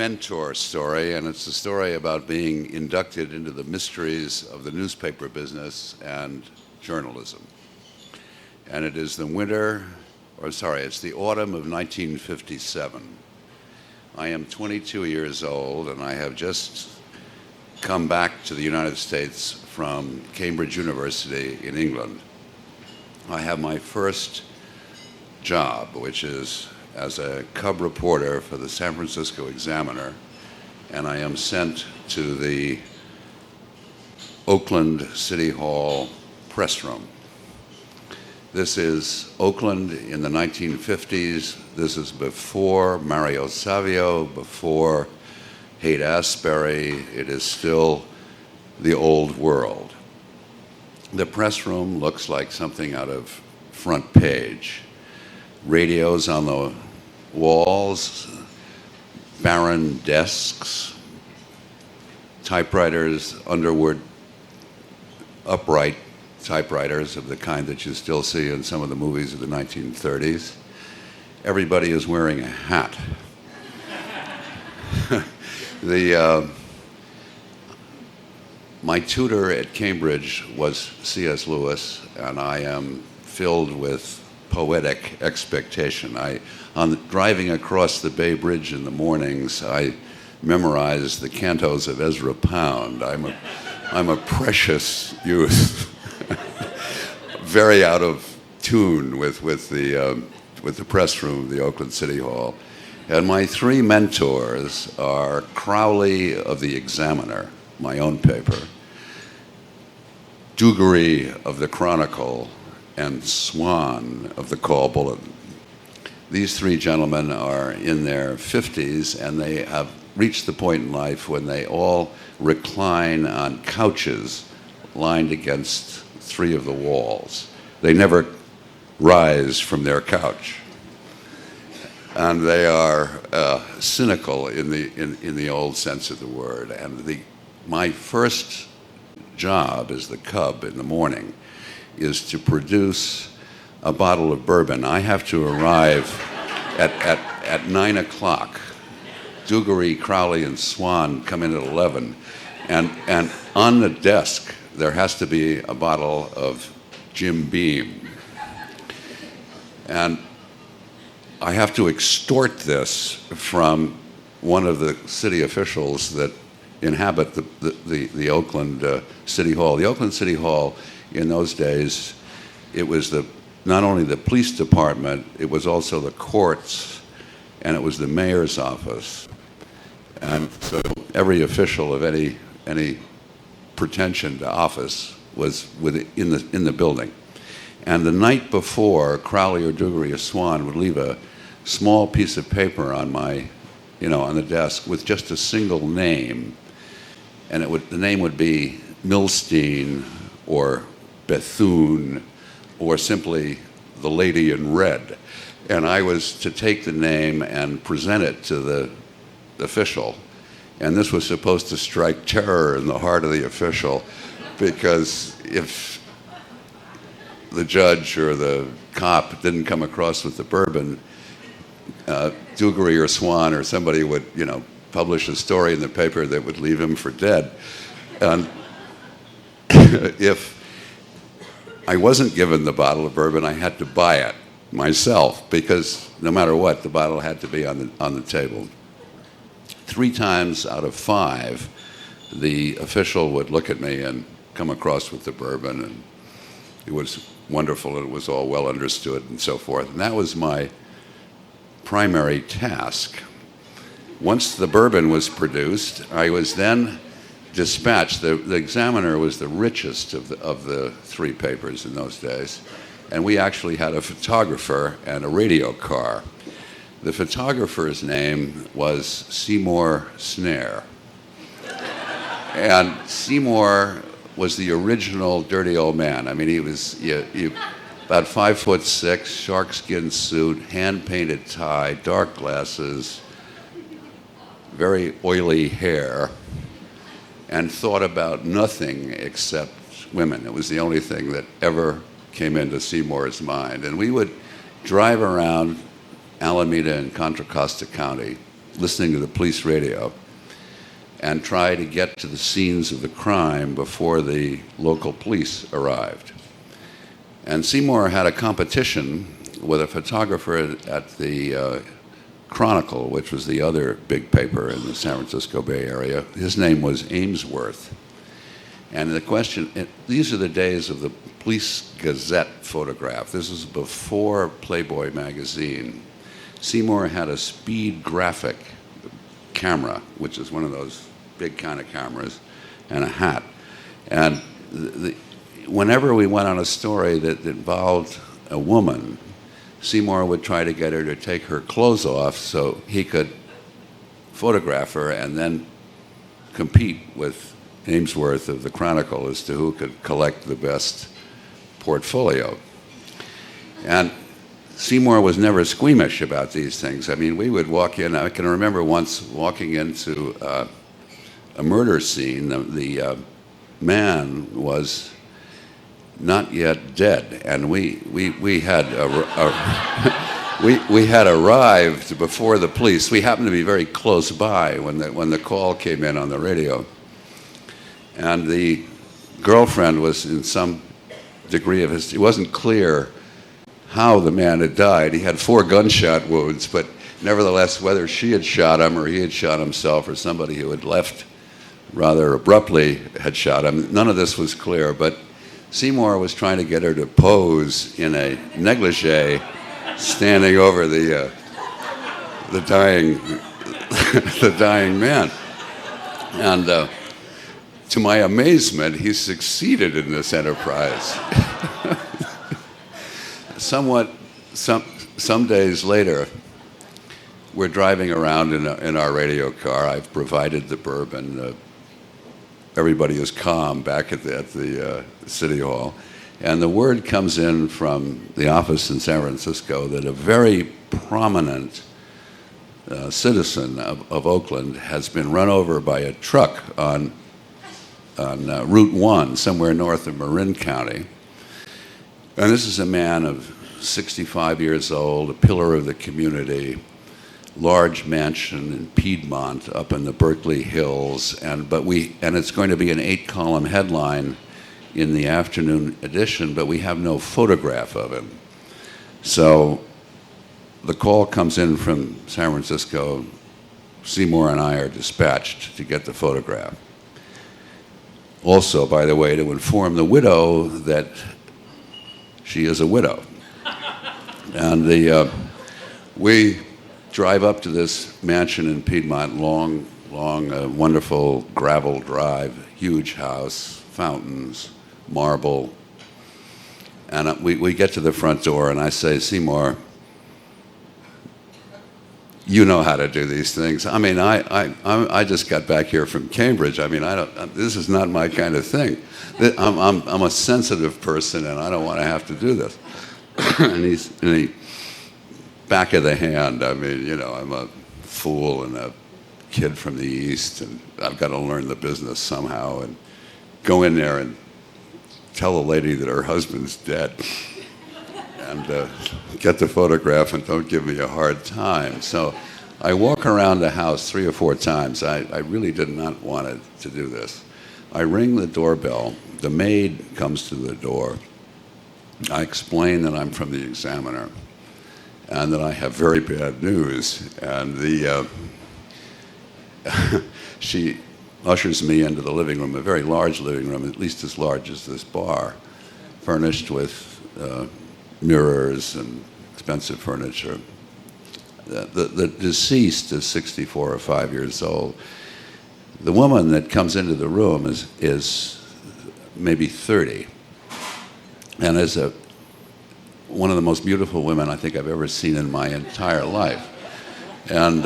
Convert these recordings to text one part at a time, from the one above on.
mentor story, and it's a story about being inducted into the mysteries of the newspaper business and journalism. And it is the it's the autumn of 1957. I am 22 years old, and I have just come back to the United States from Cambridge University in England. I have my first job, which is as a cub reporter for the San Francisco Examiner, and I am sent to the Oakland City Hall press room. This is Oakland in the 1950s. This is before Mario Savio, before Haight-Ashbury. It is still the old world. The press room looks like something out of Front Page. Radios on the walls, barren desks, typewriters, underwood, upright typewriters of the kind that you still see in some of the movies of the 1930s. Everybody is wearing a hat. My tutor at Cambridge was C.S. Lewis, and I am filled with poetic expectation. Driving across the Bay Bridge in the mornings, I memorize the cantos of Ezra Pound. I'm a precious youth, very out of tune with the press room of the Oakland City Hall. And my three mentors are Crowley of the Examiner, my own paper, Dugarry of the Chronicle, and Swan of the Call Bulletin. These three gentlemen are in their 50s, and they have reached the point in life when they all recline on couches lined against three of the walls. They never rise from their couch. And they are cynical in the old sense of the word. And my first job as the cub in the morning is to produce a bottle of bourbon. I have to arrive at 9 o'clock. Dugarry, Crowley, and Swan come in at 11. And on the desk, there has to be a bottle of Jim Beam. And I have to extort this from one of the city officials that inhabit the Oakland City Hall. The Oakland City Hall, in those days, it was not only the police department, it was also the courts, and it was the mayor's office. And so every official of any pretension to office was in the building. And the night before, Crowley or Dugarry or Swan would leave a small piece of paper on on the desk with just a single name, and the name would be Milstein or Bethune or simply the Lady in Red. And I was to take the name and present it to the official. And this was supposed to strike terror in the heart of the official, because if the judge or the cop didn't come across with the bourbon, Dugarry or Swan or somebody would, publish a story in the paper that would leave him for dead. And if I wasn't given the bottle of bourbon, I had to buy it myself, because no matter what, the bottle had to be on the table. 3 times out of 5, the official would look at me and come across with the bourbon, and it was wonderful, and it was all well understood and so forth. And that was my primary task. Once the bourbon was produced, I was then dispatched. The Examiner was the richest of the 3 papers in those days, and we actually had a photographer and a radio car. The photographer's name was Seymour Snare. And Seymour was the original dirty old man. I mean, he was about 5'6", sharkskin suit, hand-painted tie, dark glasses, very oily hair, and thought about nothing except women. It was the only thing that ever came into Seymour's mind. And we would drive around Alameda and Contra Costa County listening to the police radio and try to get to the scenes of the crime before the local police arrived. And Seymour had a competition with a photographer at the Chronicle, which was the other big paper in the San Francisco Bay Area. His name was Amesworth. And the question, these are the days of the Police Gazette photograph. This is before Playboy magazine. Seymour had a speed graphic camera, which is one of those big kind of cameras, and a hat. And whenever we went on a story that involved a woman, Seymour would try to get her to take her clothes off so he could photograph her and then compete with Amesworth of the Chronicle as to who could collect the best portfolio. And Seymour was never squeamish about these things. I mean, we would walk in. I can remember once walking into a murder scene. The man was not yet dead, and we had we had arrived before the police. We happened to be very close by when the call came in on the radio, and the girlfriend was in some degree of hysteria. It wasn't clear how the man had died. He had 4 gunshot wounds, but nevertheless, whether she had shot him or he had shot himself or somebody who had left rather abruptly had shot him, none of this was clear. But Seymour was trying to get her to pose in a negligee, standing over the dying the dying man. And to my amazement, he succeeded in this enterprise. Some days later, we're driving around in our radio car. I've provided the bourbon. Everybody is calm back at the City Hall. And the word comes in from the office in San Francisco that a very prominent citizen of Oakland has been run over by a truck on Route 1, somewhere north of Marin County. And this is a man of 65 years old, a pillar of the community, large mansion in Piedmont up in the Berkeley Hills, and it's going to be an 8-column headline in the afternoon edition, but we have no photograph of him. So the call comes in from San Francisco. Seymour and I are dispatched to get the photograph. Also, by the way, to inform the widow that she is a widow. And we drive up to this mansion in Piedmont, long, wonderful gravel drive, huge house, fountains, marble. And we get to the front door, and I say, Seymour, you know how to do these things. I mean, I just got back here from Cambridge. I mean, this is not my kind of thing. I'm a sensitive person, and I don't want to have to do this. and he back of the hand. I mean, you know, I'm a fool and a kid from the East, and I've got to learn the business somehow and go in there and tell a lady that her husband's dead and get the photograph and don't give me a hard time. So I walk around the house 3 or 4 times. I really did not want to do this. I ring the doorbell. The maid comes to the door. I explain that I'm from the Examiner and that I have very bad news. And she ushers me into the living room, a very large living room, at least as large as this bar, furnished with mirrors and expensive furniture. The deceased is 64 or 5 years old. The woman that comes into the room is maybe 30, and is one of the most beautiful women I think I've ever seen in my entire life. And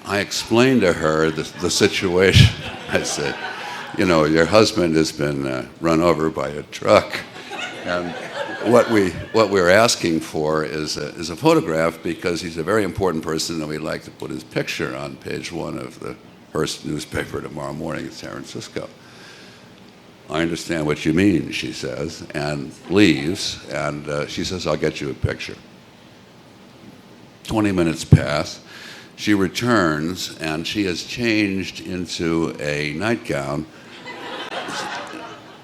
I explained to her the situation. I said, you know, your husband has been run over by a truck, and what we're asking for is a photograph because he's a very important person, and we'd like to put his picture on page 1 of the Hearst newspaper tomorrow morning in San Francisco. I understand what you mean, she says, and leaves. And she says, I'll get you a picture. 20 minutes pass. She returns, and she has changed into a nightgown,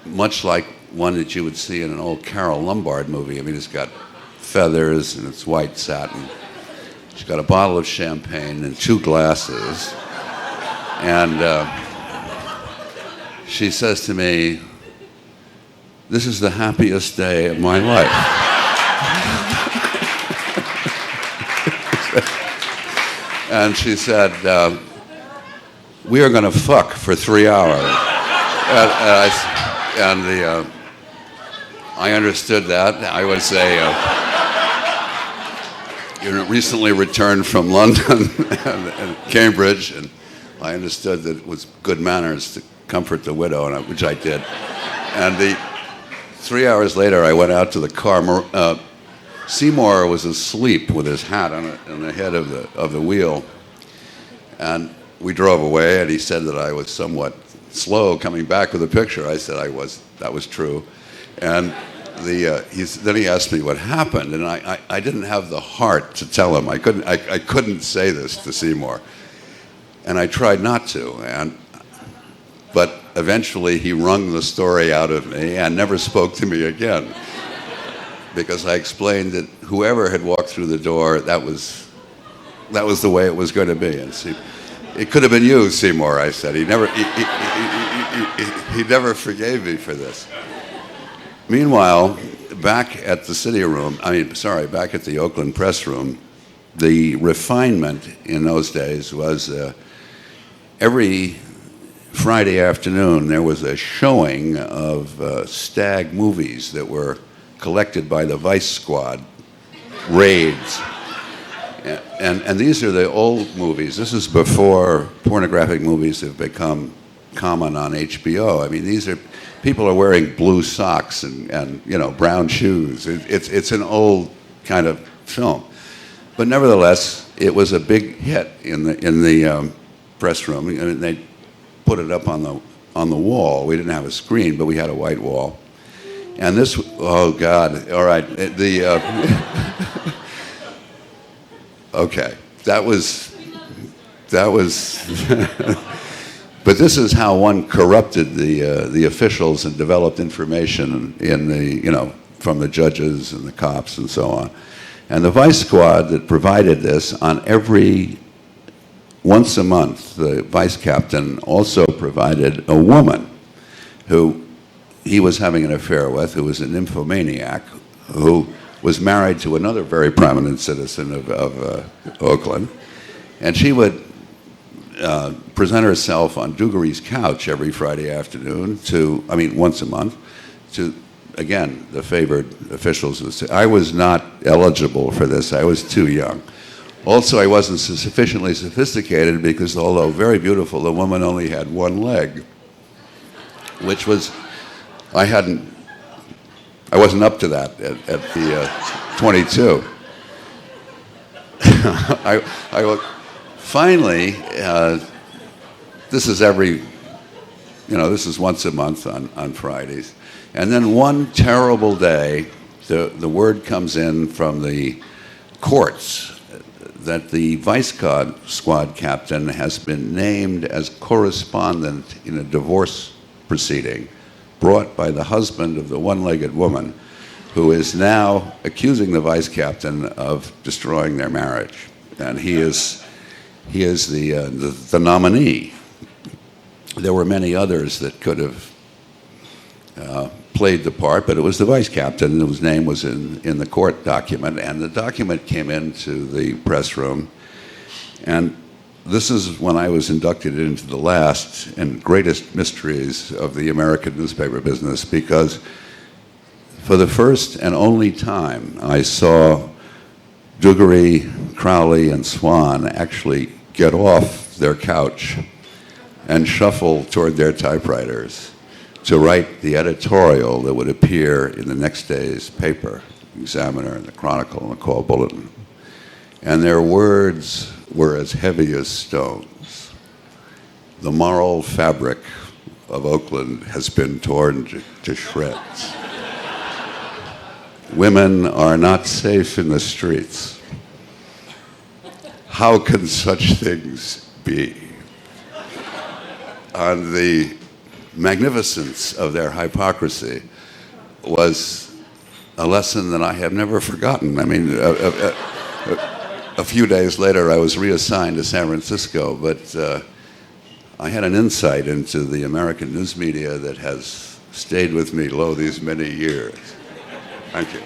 much like one that you would see in an old Carol Lombard movie. I mean, it's got feathers, and it's white satin. She's got a bottle of champagne and 2 glasses. And she says to me, "This is the happiest day of my life." And she said, "We are going to fuck for 3 hours." I understood that. I would say, you recently returned from London and Cambridge, and I understood that it was good manners to comfort the widow, which I did. And 3 hours later, I went out to the car. Seymour was asleep with his hat on the head of the wheel, and we drove away. And he said that I was somewhat slow coming back with a picture. I said I was. That was true. And then he asked me what happened, and I didn't have the heart to tell him. I couldn't say this to Seymour, and I tried not to. But eventually he wrung the story out of me and never spoke to me again, because I explained that whoever had walked through the door, that was the way it was going to be. And it could have been you, Seymour, I said. He never forgave me for this. Meanwhile, back at the Oakland press room, the refinement in those days was every Friday afternoon there was a showing of stag movies that were collected by the Vice Squad raids. And these are the old movies. This is before pornographic movies have become common on HBO. I mean, people are wearing blue socks and brown shoes. It's an old kind of film, but nevertheless, it was a big hit in the press room, and they put it up on the wall. We didn't have a screen, but we had a white wall. And this, oh God, all right, okay, that was. But this is how one corrupted the officials and developed information from the judges and the cops and so on. And the Vice Squad that provided this once a month, the vice captain also provided a woman who he was having an affair with, who was a nymphomaniac, who was married to another very prominent citizen of Oakland. And she would present herself on Dugarry's couch every Friday afternoon once a month, to, again, the favored officials of the city. I was not eligible for this. I was too young. Also, I wasn't sufficiently sophisticated because, although very beautiful, the woman only had one leg, which was, I wasn't up to that at the 22. Finally, this is this is once a month on Fridays. And then one terrible day, the word comes in from the courts that the Vice Squad captain has been named as correspondent in a divorce proceeding brought by the husband of the one-legged woman, who is now accusing the vice captain of destroying their marriage. And he is the nominee. There were many others that could have played the part, but it was the vice captain whose name was in the court document, and the document came into the press room. And this is when I was inducted into the last and greatest mysteries of the American newspaper business, because for the first and only time I saw Dugary, Crowley, and Swan actually get off their couch and shuffle toward their typewriters to write the editorial that would appear in the next day's paper, Examiner and the Chronicle and the Call Bulletin. And their words were as heavy as stones. The moral fabric of Oakland has been torn to shreds. Women are not safe in the streets. how can such things be? On the magnificence of their hypocrisy was a lesson that I have never forgotten. I mean, a few days later, I was reassigned to San Francisco, but I had an insight into the American news media that has stayed with me, lo, these many years. Thank you.